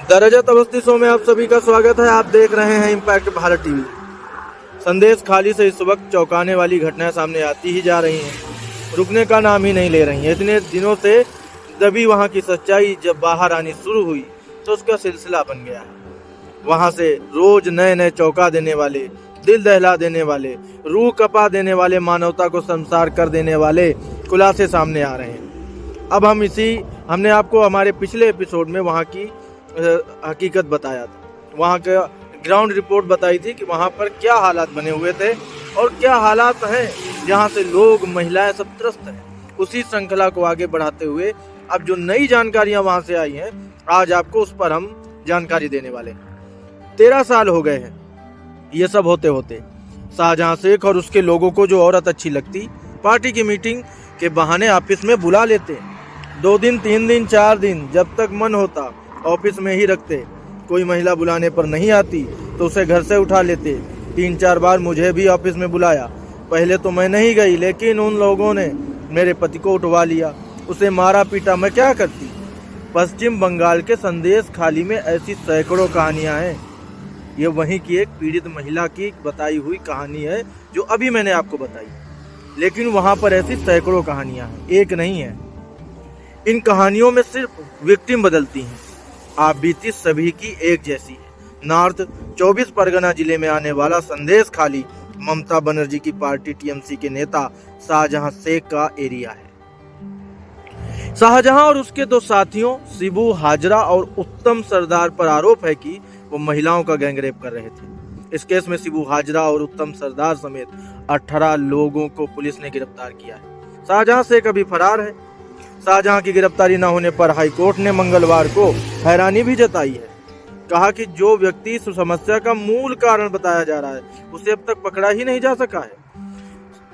दरअजत Awasthi show में आप सभी का स्वागत है। आप देख रहे हैं इम्पैक्ट भारत टीवी। संदेश खाली से इस वक्त चौंकाने वाली घटनाएं सामने आती ही जा रही हैं, रुकने का नाम ही नहीं ले रही हैं। इतने दिनों से दबी वहां की सच्चाई जब बाहर आनी शुरू हुई तो उसका सिलसिला बन गया है। वहां से रोज नए नए चौंका देने वाले, दिल दहला देने वाले, रूह कपा देने वाले, मानवता को संसार कर देने वाले खुलासे सामने आ रहे हैं। अब हमने आपको हमारे पिछले एपिसोड में वहां की हकीकत बताया था, वहाँ का ग्राउंड रिपोर्ट बताई थी कि वहाँ पर क्या हालात बने हुए थे और क्या हालात हैं जहाँ से लोग, महिलाएं सब त्रस्त हैं। उसी श्रृंखला को आगे बढ़ाते हुए अब जो नई जानकारियां वहाँ से आई हैं, आज आपको उस पर हम जानकारी देने वाले हैं। 13 साल हो गए हैं ये सब होते होते। शाहजहां शेख और उसके लोगों को जो औरत अच्छी लगती, पार्टी की मीटिंग के बहाने ऑफिस में बुला लेते। 2 दिन, 3 दिन, 4 दिन, जब तक मन होता ऑफिस में ही रखते। कोई महिला बुलाने पर नहीं आती तो उसे घर से उठा लेते। 3-4 बार मुझे भी ऑफिस में बुलाया। पहले तो मैं नहीं गई, लेकिन उन लोगों ने मेरे पति को उठवा लिया, उसे मारा पीटा। मैं क्या करती? पश्चिम बंगाल के संदेश खाली में ऐसी सैकड़ों कहानियां हैं। ये वहीं की एक पीड़ित महिला की बताई हुई कहानी है जो अभी मैंने आपको बताई, लेकिन वहां पर ऐसी सैकड़ों कहानियां हैं, एक नहीं है। इन कहानियों में सिर्फ विक्टिम बदलती हैं, आप बीती सभी की एक जैसी है। नॉर्थ 24 परगना जिले में आने वाला संदेश खाली ममता बनर्जी की पार्टी टीएमसी के नेता शाहजहां शेख का एरिया है। शाहजहां और उसके 2 साथियों शिबू हाजरा और उत्तम सरदार पर आरोप है कि वो महिलाओं का गैंगरेप कर रहे थे। इस केस में शिबू हाजरा और उत्तम सरदार समेत 18 लोगों को पुलिस ने गिरफ्तार किया है। शाहजहां शेख अभी फरार है। शाहजहां की गिरफ्तारी न होने पर हाईकोर्ट ने मंगलवार को हैरानी भी जताई है। कहा कि जो व्यक्ति इस समस्या का मूल कारण बताया जा रहा है उसे अब तक पकड़ा ही नहीं जा सका है।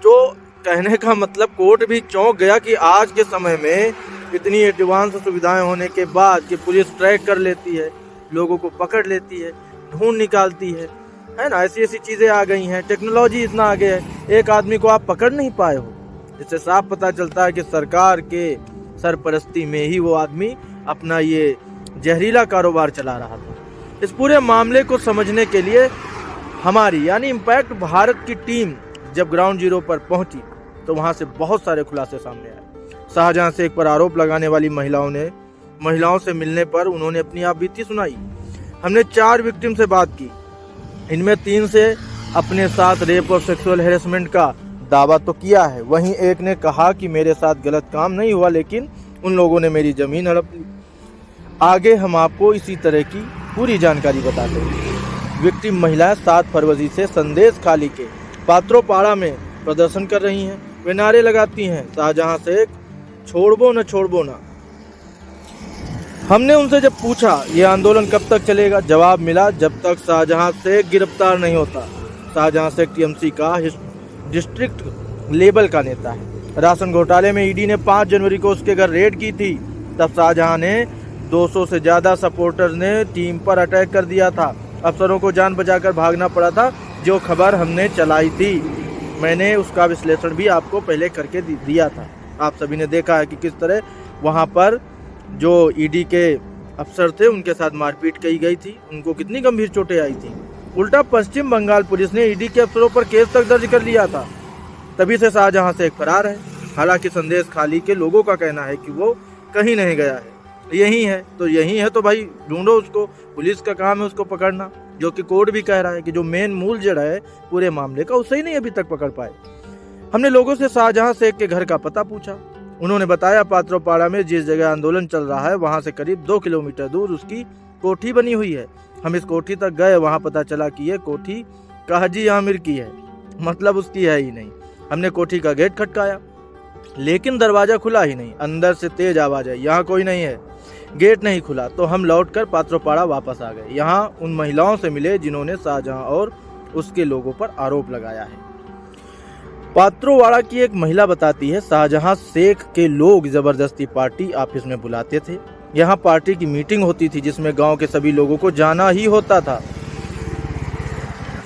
तो कहने का मतलब कोर्ट भी चौंक गया कि आज के समय में इतनी एडवांस सुविधाएं होने के बाद कि पुलिस ट्रैक कर लेती है, लोगों को पकड़ लेती है, ढूंढ निकालती है ना। ऐसी ऐसी चीजें आ गई हैं, टेक्नोलॉजी इतना आगे है, एक आदमी को आप पकड़ नहीं पाए हो। इससे साफ पता चलता है कि सरकार के सरपरस्ती में ही वो आदमी अपना ये जहरीला कारोबार चला रहा था। इस पूरे मामले को समझने के लिए हमारी यानी इम्पैक्ट भारत की टीम जब ग्राउंड जीरो पर पहुंची तो वहां से बहुत सारे खुलासे सामने आए। शाहजहां शेख पर आरोप लगाने वाली महिलाओं से मिलने पर उन्होंने अपनी आप बीती सुनाई। हमने 4 विक्टिम से बात की। इनमें 3 से अपने साथ रेप और सेक्सुअल हैरेसमेंट का दावा तो किया है, वहीं एक ने कहा कि मेरे साथ गलत काम नहीं हुआ, लेकिन उन लोगों ने मेरी जमीन हड़प ली। आगे हम आपको इसी तरह की पूरी जानकारी बताते हैं। विक्टिम महिलाएं 7 फरवरी से संदेश खाली के पात्रोपाड़ा में प्रदर्शन कर रही हैं। वे नारे लगाती हैं, शाहजहां शेख छोड़बो न छोड़बो ना। हमने उनसे जब पूछा ये आंदोलन कब तक चलेगा, जवाब मिला जब तक शाहजहां शेख गिरफ्तार नहीं होता। शाहजहां शेख टीएमसी का डिस्ट्रिक्ट लेवल का नेता है। राशन घोटाले में ईडी ने 5 जनवरी को उसके घर रेड की थी। तब शाहजहां ने 200 से ज्यादा सपोर्टर्स ने टीम पर अटैक कर दिया था। अफसरों को जान बचाकर भागना पड़ा था। जो खबर हमने चलाई थी, मैंने उसका विश्लेषण भी आपको पहले करके दिया था। आप सभी ने देखा है कि किस तरह वहां पर जो ईडी के अफसर थे उनके साथ मारपीट की गई थी, उनको कितनी गंभीर चोटें आई थी। उल्टा पश्चिम बंगाल पुलिस ने ईडी के अफसरों पर केस तक दर्ज कर लिया था। तभी से शाहजहां शेख फरार है। हालांकि संदेश खाली के लोगों का कहना है कि वो कहीं नहीं गया है, यही है तो भाई ढूंढो उसको, पुलिस का काम है उसको पकड़ना। जो कि कोर्ट भी कह रहा है कि जो मेन मूल जड़ है पूरे मामले का उसे ही नहीं अभी तक पकड़ पाए। हमने लोगों से शाहजहां शेख के घर का पता पूछा। उन्होंने बताया पात्रोपाड़ा में जिस जगह आंदोलन चल रहा है वहां से करीब 2 किलोमीटर दूर उसकी कोठी बनी हुई है। हम इस कोठी तक गए, वहां पता चला कि ये कोठी काजी आमिर की है, मतलब उसकी है ही नहीं। हमने कोठी का गेट खटकाया लेकिन दरवाजा खुला ही नहीं। अंदर से तेज आवाज आई, यहाँ कोई नहीं है। गेट नहीं खुला तो हम लौटकर पात्रोपाड़ा वापस आ गए। यहाँ उन महिलाओं से मिले जिन्होंने शाहजहां और उसके लोगों पर आरोप लगाया है। पात्रोवाड़ा की एक महिला बताती है, शाहजहां शेख के लोग जबरदस्ती पार्टी ऑफिस में बुलाते थे। यहाँ पार्टी की मीटिंग होती थी जिसमें गांव के सभी लोगों को जाना ही होता था।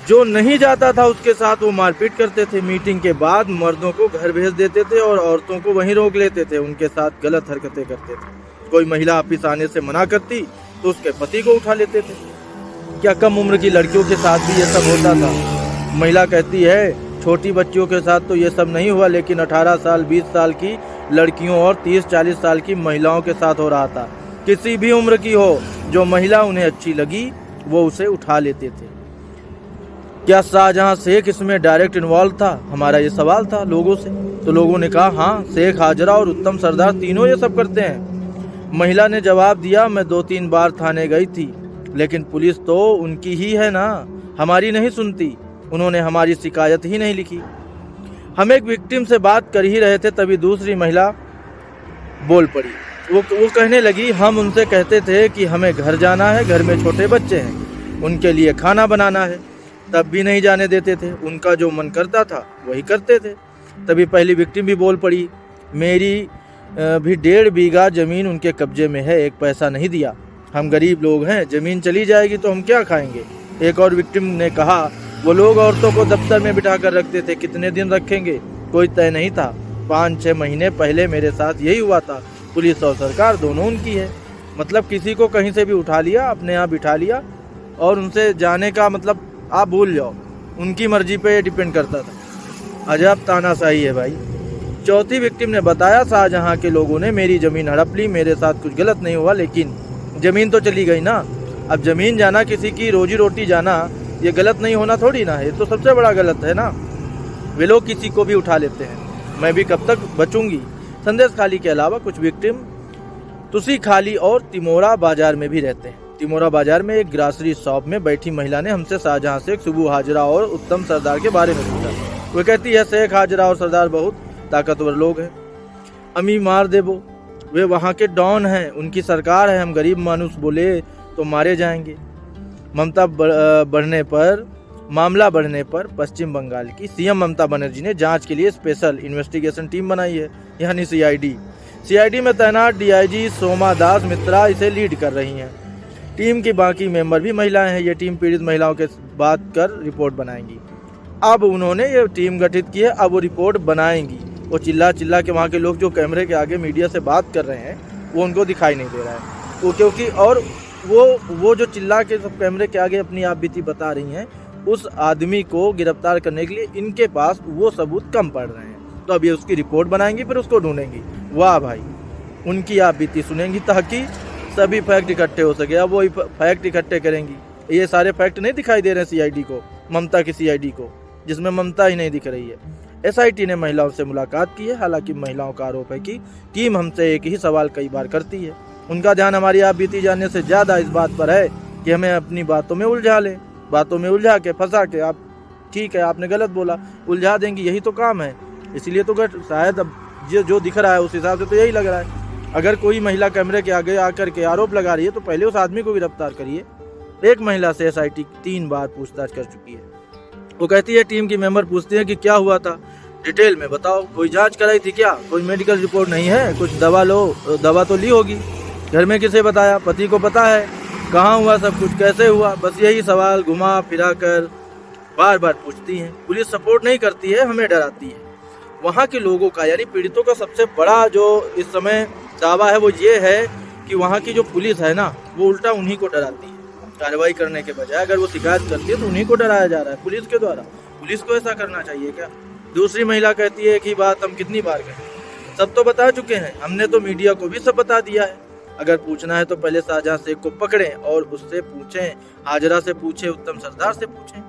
जो नहीं जाता था उसके साथ वो मारपीट करते थे। मीटिंग के बाद मर्दों को घर भेज देते थे और औरतों को वहीं रोक लेते थे, उनके साथ गलत हरकतें करते थे। कोई महिला ऑफिस आने से मना करती तो उसके पति को उठा लेते थे। क्या कम उम्र की लड़कियों के साथ भी ये सब होता था? महिला कहती है छोटी बच्चियों के साथ तो ये सब नहीं हुआ, लेकिन 18 साल 20 साल की लड़कियों और 30-40 साल की महिलाओं के साथ हो रहा था। किसी भी उम्र की हो, जो महिला उन्हें अच्छी लगी वो उसे उठा लेते थे। क्या शाहजहां शेख इसमें डायरेक्ट इन्वॉल्व था? हमारा ये सवाल था लोगों से। तो लोगों ने कहा हाँ, शेख हाजरा और उत्तम सरदार तीनों ये सब करते हैं। महिला ने जवाब दिया, मैं 2-3 बार थाने गई थी, लेकिन पुलिस तो उनकी ही है ना, हमारी नहीं सुनती। उन्होंने हमारी शिकायत ही नहीं लिखी। हम एक विक्टिम से बात कर ही रहे थे, तभी दूसरी महिला बोल पड़ी। वो कहने लगी, हम उनसे कहते थे कि हमें घर जाना है, घर में छोटे बच्चे हैं, उनके लिए खाना बनाना है, तब भी नहीं जाने देते थे। उनका जो मन करता था वही करते थे। तभी पहली विक्टिम भी बोल पड़ी, मेरी भी 1.5 बीघा ज़मीन उनके कब्जे में है, एक पैसा नहीं दिया। हम गरीब लोग हैं, ज़मीन चली जाएगी तो हम क्या खाएंगे? एक और विक्टिम ने कहा, वो लोग औरतों को दफ्तर में बिठा कर रखते थे, कितने दिन रखेंगे कोई तय नहीं था। 5-6 महीने पहले मेरे साथ यही हुआ था। पुलिस और सरकार दोनों उनकी है। मतलब किसी को कहीं से भी उठा लिया, अपने यहाँ बिठा लिया और उनसे जाने का मतलब आप भूल जाओ, उनकी मर्जी पे डिपेंड करता था। अजब तानाशाही है भाई। चौथी विक्टिम ने बताया, शाहजहां के लोगों ने मेरी ज़मीन हड़प ली, मेरे साथ कुछ गलत नहीं हुआ, लेकिन ज़मीन तो चली गई ना। अब ज़मीन जाना, किसी की रोजी रोटी जाना, ये गलत नहीं होना थोड़ी ना है, ये तो सबसे बड़ा गलत है ना। वे लोग किसी को भी उठा लेते हैं, मैं भी कब तक बचूंगी। संदेश खाली के अलावा कुछ विक्टिम तुसी खाली और तिमोरा बाजार में भी रहते हैं। तिमोरा बाजार में एक ग्रासरी शॉप में बैठी महिला ने हमसे शाहजहां शेख, सुबू हाजरा और उत्तम सरदार के बारे में पूछा। वो कहती है, शेख हाजरा और सरदार बहुत ताकतवर लोग हैं, अमी मार देबो, वे वहाँ के डॉन हैं, उनकी सरकार है, हम गरीब मानुस बोले तो मारे जाएंगे। मामला बढ़ने पर पश्चिम बंगाल की सीएम ममता बनर्जी ने जांच के लिए स्पेशल इन्वेस्टिगेशन टीम बनाई है, यानी सीआईडी में तैनात डीआईजी सोमा दास मित्रा इसे लीड कर रही हैं। टीम की बाकी मेंबर भी महिलाएं हैं। ये टीम पीड़ित महिलाओं के बात कर रिपोर्ट बनाएंगी। अब उन्होंने ये टीम गठित की है, अब वो रिपोर्ट बनाएंगी। वो चिल्ला के वहाँ के लोग जो कैमरे के आगे मीडिया से बात कर रहे हैं वो उनको दिखाई नहीं दे रहा है, वो क्योंकि और वो जो चिल्ला के सब कैमरे के आगे अपनी आप बीती बता रही हैं, उस आदमी को गिरफ्तार करने के लिए इनके पास वो सबूत कम पड़ रहे हैं। तो अब ये उसकी रिपोर्ट बनाएंगी, फिर उसको ढूंढेंगी। वाह भाई, उनकी आप बीती सुनेंगी ताकि सभी फैक्ट इकट्ठे हो सके। अब वो फैक्ट इकट्ठे करेंगी। ये सारे फैक्ट नहीं दिखाई दे रहे हैं सीआईडी को, ममता की सीआईडी को, जिसमें ममता ही नहीं दिख रही है। एसआईटी ने महिलाओं से मुलाकात की है। हालांकि महिलाओं का आरोप है कि टीम हमसे एक ही सवाल कई बार करती है। उनका ध्यान हमारी आप बीती जानने से ज़्यादा इस बात पर है कि हमें अपनी बातों में उलझा ले, बातों में उलझा के फंसा के, आप ठीक है आपने गलत बोला, उलझा देंगी, यही तो काम है। इसलिए तो शायद अब जो दिख रहा है उस हिसाब से तो यही लग रहा है। अगर कोई महिला कैमरे के आगे आकर के आरोप लगा रही है तो पहले उस आदमी को गिरफ्तार करिए। एक महिला से एसआईटी 3 बार पूछताछ कर चुकी है। वो कहती है, टीम की मेंबर पूछते हैं कि क्या हुआ था, डिटेल में बताओ, कोई जांच कराई थी क्या, कोई मेडिकल रिपोर्ट नहीं है, कुछ दवा लो, दवा तो ली होगी, घर में किसे बताया, पति को पता है, कहाँ हुआ सब कुछ, कैसे हुआ, बस यही सवाल घुमा फिरा कर बार बार पूछती हैं। पुलिस सपोर्ट नहीं करती है, हमें डराती है। वहाँ के लोगों का यानी पीड़ितों का सबसे बड़ा जो इस समय दावा है वो ये है कि वहाँ की जो पुलिस है ना, वो उल्टा उन्हीं को डराती है। कार्रवाई करने के बजाय अगर वो शिकायत करती है तो उन्हीं को डराया जा रहा है पुलिस के द्वारा। पुलिस को ऐसा करना चाहिए क्या? दूसरी महिला कहती है, एक ही बात हम कितनी बार कहें, सब तो बता चुके हैं, हमने तो मीडिया को भी सब बता दिया है। अगर पूछना है तो पहले शाहजहां शेख को पकड़ें और उससे पूछें, हाजरा से पूछें, उत्तम सरदार से पूछें।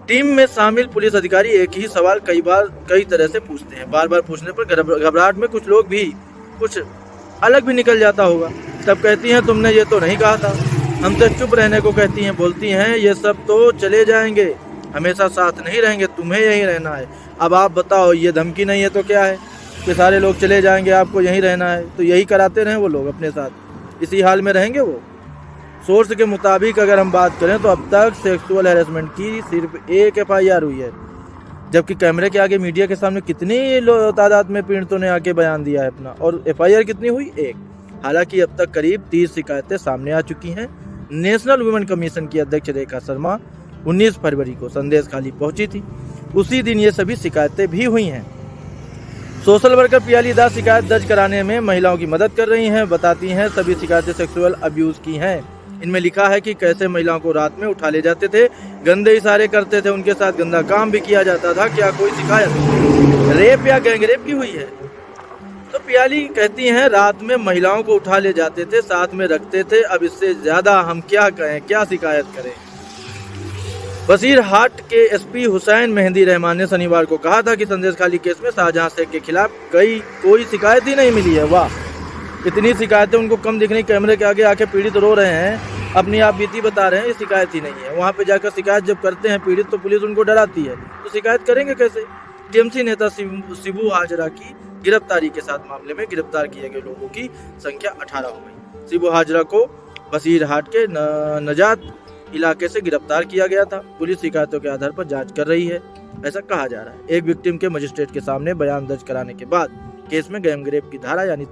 टीम में शामिल पुलिस अधिकारी एक ही सवाल कई तरह से पूछते हैं। बार बार पूछने पर घबराहट में कुछ लोग भी कुछ अलग भी निकल जाता होगा। तब कहती हैं, तुमने ये तो नहीं कहा था, हमसे चुप रहने को कहती हैं, बोलती हैं ये सब तो चले जाएंगे, हमेशा साथ नहीं रहेंगे, तुम्हें यहीं रहना है। अब आप बताओ, ये धमकी नहीं है तो क्या है कि सारे लोग चले जाएंगे, आपको यहीं रहना है? तो यही कराते रहें वो लोग अपने साथ, इसी हाल में रहेंगे वो। सोर्स के मुताबिक अगर हम बात करें तो अब तक सेक्सुअल हैरेसमेंट की सिर्फ 1 FIR हुई है, जबकि कैमरे के आगे मीडिया के सामने कितनी तादाद में पीड़ितों ने आके बयान दिया है अपना, और FIR कितनी हुई? 1। हालांकि अब तक करीब 30 शिकायतें सामने आ चुकी हैं। नेशनल वुमेन कमीशन की अध्यक्ष रेखा शर्मा 19 फरवरी को संदेश खाली पहुंची थी। उसी दिन ये सभी शिकायतें भी हुई हैं। सोशल वर्कर पियाली दास शिकायत दर्ज कराने में महिलाओं की मदद कर रही हैं। बताती हैं सभी शिकायतें सेक्सुअल अब्यूज की हैं। इनमें लिखा है कि कैसे महिलाओं को रात में उठा ले जाते थे, गंदे इशारे करते थे, उनके साथ गंदा काम भी किया जाता था। क्या कोई शिकायत रेप या गैंगरेप की हुई है? तो पियाली कहती हैं रात में महिलाओं को उठा ले जाते थे, साथ में रखते थे। अब इससे ज्यादा हम क्या कहें, क्या शिकायत करें। बसीरहाट के एसपी हुसैन मेहंदी रहमान ने शनिवार को कहा था कि संदेश खाली केस में शाहजहां शेख के खिलाफ कोई शिकायत ही नहीं मिली है। वाह, इतनी शिकायतें उनको कम दिख रही, कैमरे के आगे आके पीड़ित रो रहे हैं, अपनी आप बीती बता रहे हैं, ये शिकायत ही नहीं है। वहाँ पे जाकर शिकायत जब करते हैं पीड़ित तो पुलिस उनको डराती है, तो शिकायत करेंगे कैसे। टीएमसी नेता शिबू हाजरा की गिरफ्तारी के साथ मामले में गिरफ्तार किए गए लोगों की संख्या 18 हो गई। शिबू हाजरा को बसीरहाट के नजात इलाके से गिरफ्तार किया गया था। पुलिस शिकायतों के आधार पर जांच कर रही है, ऐसा कहा जा रहा है। एक विक्टिम के मजिस्ट्रेट के सामने बयान दर्ज कराने के बाद केस में गैंगरेप की धारा यानी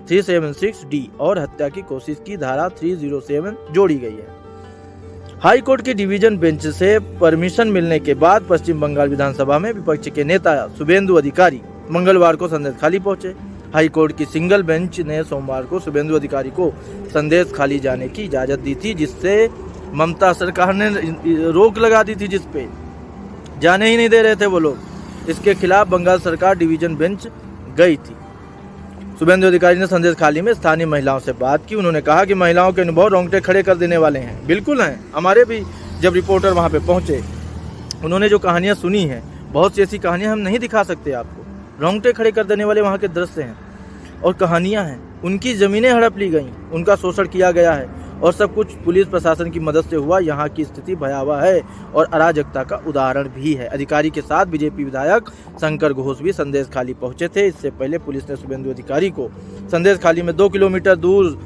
376D और हत्या की कोशिश की धारा 307 जोड़ी गई है। हाई कोर्ट की डिवीजन बेंच से परमिशन मिलने के बाद पश्चिम बंगाल विधानसभा में विपक्ष के नेता शुभेंदु अधिकारी मंगलवार को संदेश खाली पहुंचे। हाई कोर्ट की सिंगल बेंच ने सोमवार को शुभेंदु अधिकारी को संदेश खाली जाने की इजाजत दी थी, जिससे ममता सरकार ने रोक लगा दी थी, जिसपे जाने ही नहीं दे रहे थे वो लोग। इसके खिलाफ बंगाल सरकार डिवीजन बेंच गई थी। शुभेंदु अधिकारी ने संदेश खाली में स्थानीय महिलाओं से बात की। उन्होंने कहा कि महिलाओं के अनुभव रोंगटे खड़े कर देने वाले हैं। बिल्कुल हैं, हमारे भी जब रिपोर्टर वहां पे पहुंचे, उन्होंने जो कहानियां सुनी हैं, बहुत सी ऐसी कहानियां हम नहीं दिखा सकते आपको। रोंगटे खड़े कर देने वाले वहां के दृश्य हैं और कहानियां हैं। उनकी जमीनें हड़प ली गई, उनका शोषण किया गया है और सब कुछ पुलिस प्रशासन की मदद से हुआ। यहाँ की स्थिति भयावह है और अराजकता का उदाहरण भी है। अधिकारी के साथ बीजेपी विधायक शंकर घोष भी संदेश खाली पहुंचे थे। इससे पहले पुलिस ने शुभेंदु अधिकारी को संदेश खाली में 2 किलोमीटर दूर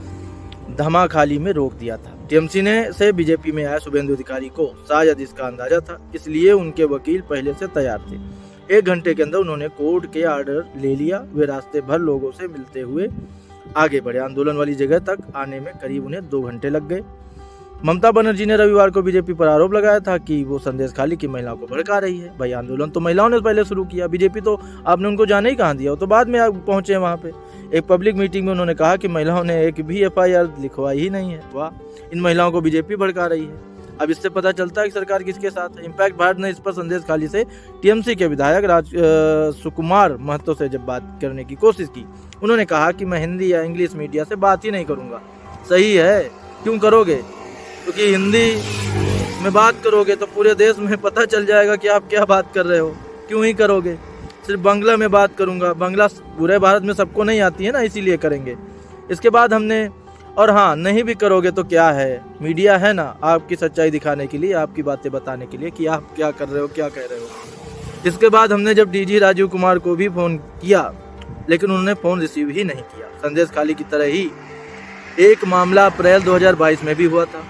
धमाखाली में रोक दिया था। टीएमसी से बीजेपी में आए शुभेंदु अधिकारी को शायद इसका अंदाजा था, इसलिए उनके वकील पहले से तैयार थे। 1 घंटे के अंदर उन्होंने कोर्ट के ऑर्डर ले लिया। वे रास्ते भर लोगों से मिलते हुए आगे बढ़े। आंदोलन वाली जगह तक आने में करीब उन्हें 2 घंटे लग गए। ममता बनर्जी ने रविवार को बीजेपी पर आरोप लगाया था कि वो संदेश खाली की महिलाओं को भड़का रही है। भाई, आंदोलन तो महिलाओं ने पहले शुरू किया, बीजेपी तो आपने उनको जाने ही कहाँ दिया, वो तो बाद में आप पहुंचे वहां पे। एक पब्लिक मीटिंग में उन्होंने कहा कि महिलाओं ने एक भी FIR लिखवाई ही नहीं है। वाह, इन महिलाओं को बीजेपी भड़का रही है। अब इससे पता चलता है कि सरकार किसके साथ है। इम्पैक्ट भारत ने इस पर संदेश खाली से टीएमसी के विधायक सुकुमार महतो से जब बात करने की कोशिश की, उन्होंने कहा कि मैं हिंदी या इंग्लिश मीडिया से बात ही नहीं करूंगा। सही है, क्यों करोगे? क्योंकि हिंदी में बात करोगे तो पूरे देश में पता चल जाएगा कि आप क्या बात कर रहे हो। क्यों ही करोगे? सिर्फ बांग्ला में बात करूंगा, बांग्ला पूरे भारत में सबको नहीं आती है ना, इसीलिए करेंगे। इसके बाद हमने, और हाँ, नहीं भी करोगे तो क्या है, मीडिया है ना आपकी सच्चाई दिखाने के लिए, आपकी बातें बताने के लिए कि आप क्या कर रहे हो, क्या कह रहे हो। इसके बाद हमने जब DG राजीव कुमार को भी फोन किया, लेकिन उन्होंने फोन रिसीव ही नहीं किया। संदेश खाली की तरह ही एक मामला अप्रैल 2022 में भी हुआ था।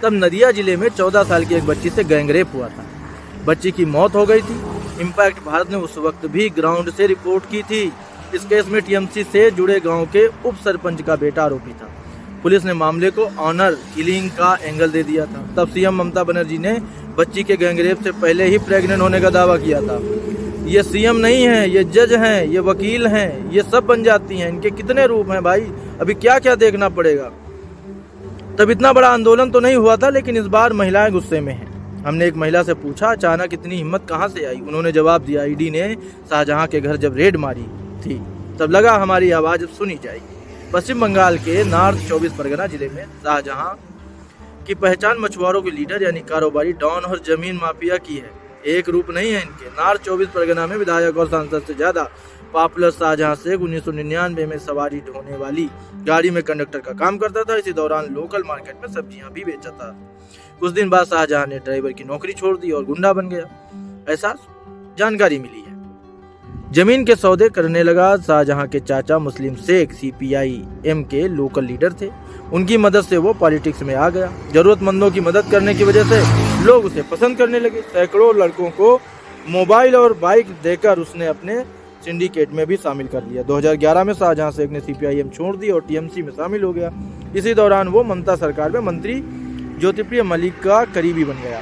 तब नदिया जिले में 14 साल की एक बच्ची से गैंगरेप हुआ था। बच्ची की मौत हो गई थी। इम्पैक्ट भारत ने उस वक्त भी ग्राउंड से रिपोर्ट की थी। इस केस में टीएमसी से जुड़े गांव के उप सरपंच का बेटा आरोपी था। पुलिस ने मामले को ऑनर किलिंग का एंगल दे दिया था। तब सीएम ममता बनर्जी ने बच्ची के गैंगरेप से पहले ही प्रेग्नेंट होने का दावा किया था। ये सीएम नहीं है, ये जज हैं, ये वकील हैं, ये सब बन जाती हैं। इनके कितने रूप हैं भाई, अभी क्या क्या देखना पड़ेगा। तब इतना बड़ा आंदोलन तो नहीं हुआ था, लेकिन इस बार महिलाएं गुस्से में हैं। हमने एक महिला से पूछा अचानक इतनी हिम्मत कहाँ से आई। उन्होंने जवाब दिया, ईडी ने शाहजहां के घर जब रेड मारी थी तब लगा हमारी आवाज अब सुनी जाएगी। पश्चिम बंगाल के नॉर्थ 24 परगना जिले में शाहजहां की पहचान मछुआरों के लीडर यानी कारोबारी डॉन और जमीन माफिया की है। एक रूप नहीं है इनके। नॉर्थ 24 परगना में विधायक और सांसद से ज्यादा पॉपुलर शाहजहां शेख 1999 में सवारी ढोने वाली गाड़ी में कंडक्टर का काम करता था। इसी दौरान लोकल मार्केट में सब्जियां भी बेचा था। कुछ दिन बाद शाहजहां ने ड्राइवर की नौकरी छोड़ दी और गुंडा बन गया, ऐसा जानकारी मिली है। जमीन के सौदे करने लगा। शाहजहां के चाचा मुस्लिम शेख CPI-M के लोकल लीडर थे। उनकी मदद से वो पॉलिटिक्स में आ गया। जरूरतमंदों की मदद करने की वजह से लोग उसे पसंद करने लगे। सैकड़ों लड़कों को मोबाइल और बाइक देकर उसने अपने सिंडिकेट में भी शामिल कर लिया। 2011 में शाहजहां शेख ने CPI-M छोड़ दी और TMC में शामिल हो गया। इसी दौरान वो ममता सरकार में मंत्री ज्योतिप्रिय मलिक का करीबी बन गया।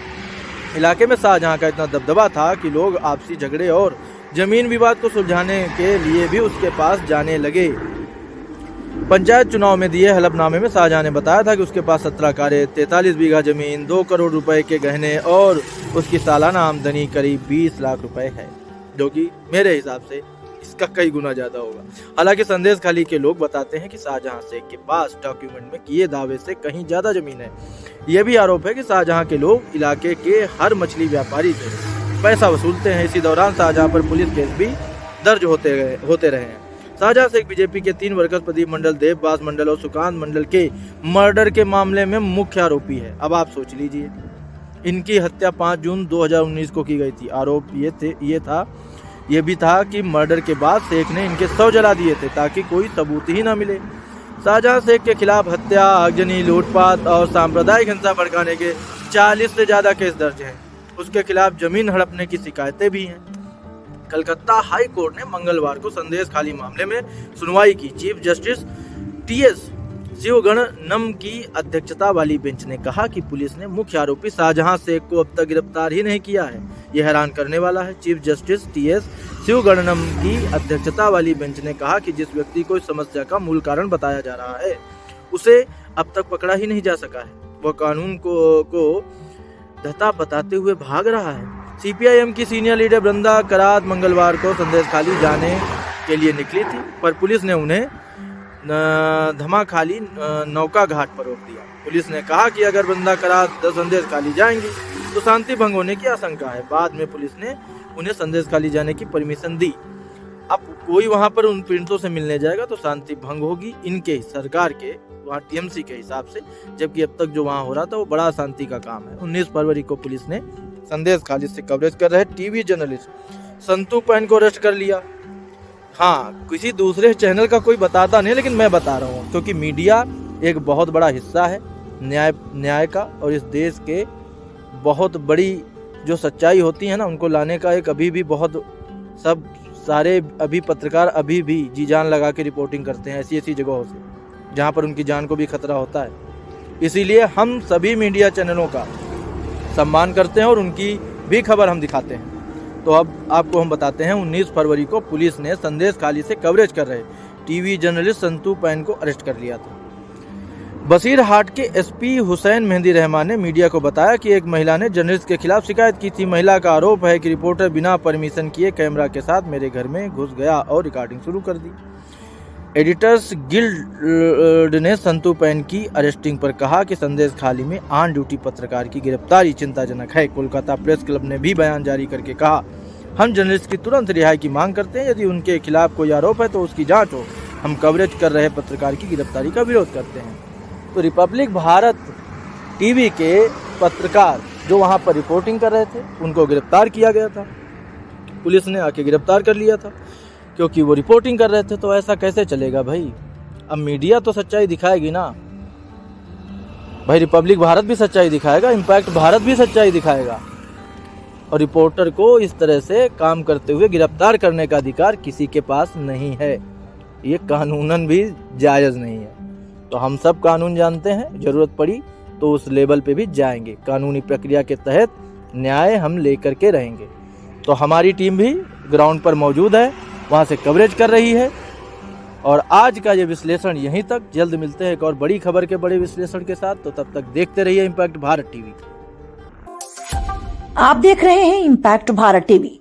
इलाके में शाहजहां का इतना दबदबा था कि लोग आपसी झगड़े और जमीन विवाद को सुलझाने के लिए भी उसके पास जाने लगे। पंचायत चुनाव में दिए हलफनामे में शाहजहां ने बताया था कि उसके पास 17 कारें, 43 बीघा जमीन, 2 करोड़ रुपए के गहने और उसकी सालाना आमदनी करीब 20 लाख रुपए है, जो कि मेरे हिसाब से इसका कई गुना ज्यादा होगा। हालांकि संदेश खाली के लोग बताते हैं कि शाहजहां शेख के पास डॉक्यूमेंट में किए दावे से कहीं ज्यादा जमीन है। यह भी आरोप है कि शाहजहां के लोग इलाके के हर मछली व्यापारी से पैसा वसूलते हैं। इसी दौरान शाहजहां पर पुलिस केस भी दर्ज होते रहे हैं। शाहजहां शेख बीजेपी के 3 वर्कर्स प्रदीप मंडल, देवबास मंडल और सुकांत मंडल के मर्डर के मामले में मुख्य आरोपी है। अब आप सोच लीजिए, इनकी हत्या 5 जून 2019 को की गई थी। आरोप ये भी था कि मर्डर के बाद शेख ने इनके शव जला दिए थे ताकि कोई सबूत ही ना मिले। शाहजहां शेख के खिलाफ हत्या, आगजनी, लूटपाट और सांप्रदायिक हिंसा भड़काने के 40 से ज्यादा केस दर्ज हैं। उसके खिलाफ जमीन हड़पने की शिकायतें भी हैं। कलकत्ता हाई कोर्ट ने मंगलवार को संदेश खाली मामले में सुनवाई की। चीफ जस्टिस टीएस शिवगणनम की अध्यक्षता वाली बेंच ने कहा कि पुलिस ने मुख्य आरोपी शाहजहां शेख को अब तक गिरफ्तार ही नहीं किया है। यह हैरान करने वाला है। चीफ जस्टिस टीएस शिवगणनम की अध्यक्षता वाली बेंच ने कहा कि जिस व्यक्ति को इस समस्या का मूल कारण बताया जा रहा है, उसे अब तक पकड़ा ही नहीं जा सका है। वह कानून को धता बताते हुए भाग रहा है। सीपीआईएम की सीनियर लीडर बृंदा करात मंगलवार को संदेश खाली जाने के लिए निकली थी, पर पुलिस ने उन्हें धमाखाली नौका घाट पर रोक दिया। पुलिस ने कहा कि अगर बृंदा करात संदेश खाली जाएंगी तो शांति भंग होने की आशंका है। बाद में पुलिस ने उन्हें संदेश खाली जाने की परमिशन दी। अब कोई वहां पर उन पीड़ितों से मिलने जाएगा तो शांति भंग होगी इनके सरकार के वहाँ टीएमसी के हिसाब से, जबकि अब तक जो वहाँ हो रहा था वो बड़ा शांति का काम है। 19 फरवरी को पुलिस ने संदेश खाली से कवरेज कर रहे टीवी जर्नलिस्ट संतू पैन को अरेस्ट कर लिया। हाँ, किसी दूसरे चैनल का कोई बताता नहीं, लेकिन मैं बता रहा हूँ क्योंकि मीडिया एक बहुत बड़ा हिस्सा है न्याय का, और इस देश के बहुत बड़ी जो सच्चाई होती है ना, उनको लाने का एक अभी भी बहुत सारे अभी पत्रकार अभी भी जी जान लगा के रिपोर्टिंग करते हैं ऐसी जगहों से जहाँ पर उनकी जान को भी खतरा होता है। इसीलिए हम सभी मीडिया चैनलों का सम्मान करते हैं और उनकी भी खबर हम दिखाते हैं। तो अब आपको हम बताते हैं 19 फरवरी को पुलिस ने संदेश खाली से कवरेज कर रहे टीवी जर्नलिस्ट संतू पैन को अरेस्ट कर लिया था। बसीरहाट के एसपी हुसैन मेहंदी रहमान ने मीडिया को बताया कि एक महिला ने जर्नलिस्ट के खिलाफ शिकायत की थी। महिला का आरोप है कि रिपोर्टर बिना परमिशन किए कैमरा के साथ मेरे घर में घुस गया और रिकॉर्डिंग शुरू कर दी। एडिटर्स गिल्ड ने संतू पैन की अरेस्टिंग पर कहा कि संदेश खाली में ऑन ड्यूटी पत्रकार की गिरफ्तारी चिंताजनक है। कोलकाता प्रेस क्लब ने भी बयान जारी करके कहा, हम जर्नलिस्ट की तुरंत रिहाई की मांग करते हैं। यदि उनके खिलाफ कोई आरोप है तो उसकी जांच हो। हम कवरेज कर रहे पत्रकार की गिरफ्तारी का विरोध करते हैं। तो रिपब्लिक भारत टीवी के पत्रकार जो वहां पर रिपोर्टिंग कर रहे थे उनको गिरफ्तार किया गया था। पुलिस ने आके गिरफ्तार कर लिया था क्योंकि वो रिपोर्टिंग कर रहे थे। तो ऐसा कैसे चलेगा भाई? अब मीडिया तो सच्चाई दिखाएगी ना भाई। रिपब्लिक भारत भी सच्चाई दिखाएगा, इम्पैक्ट भारत भी सच्चाई दिखाएगा, और रिपोर्टर को इस तरह से काम करते हुए गिरफ्तार करने का अधिकार किसी के पास नहीं है। ये कानूनन भी जायज़ नहीं है। तो हम सब कानून जानते हैं, जरूरत पड़ी तो उस लेवल पे भी जाएंगे। कानूनी प्रक्रिया के तहत न्याय हम लेकर के रहेंगे। तो हमारी टीम भी ग्राउंड पर मौजूद है, वहाँ से कवरेज कर रही है। और आज का ये विश्लेषण यहीं तक। जल्द मिलते हैं एक और बड़ी खबर के बड़े विश्लेषण के साथ। तो तब तक देखते रहिए इम्पैक्ट भारत टीवी। आप देख रहे हैं इम्पैक्ट भारत टीवी।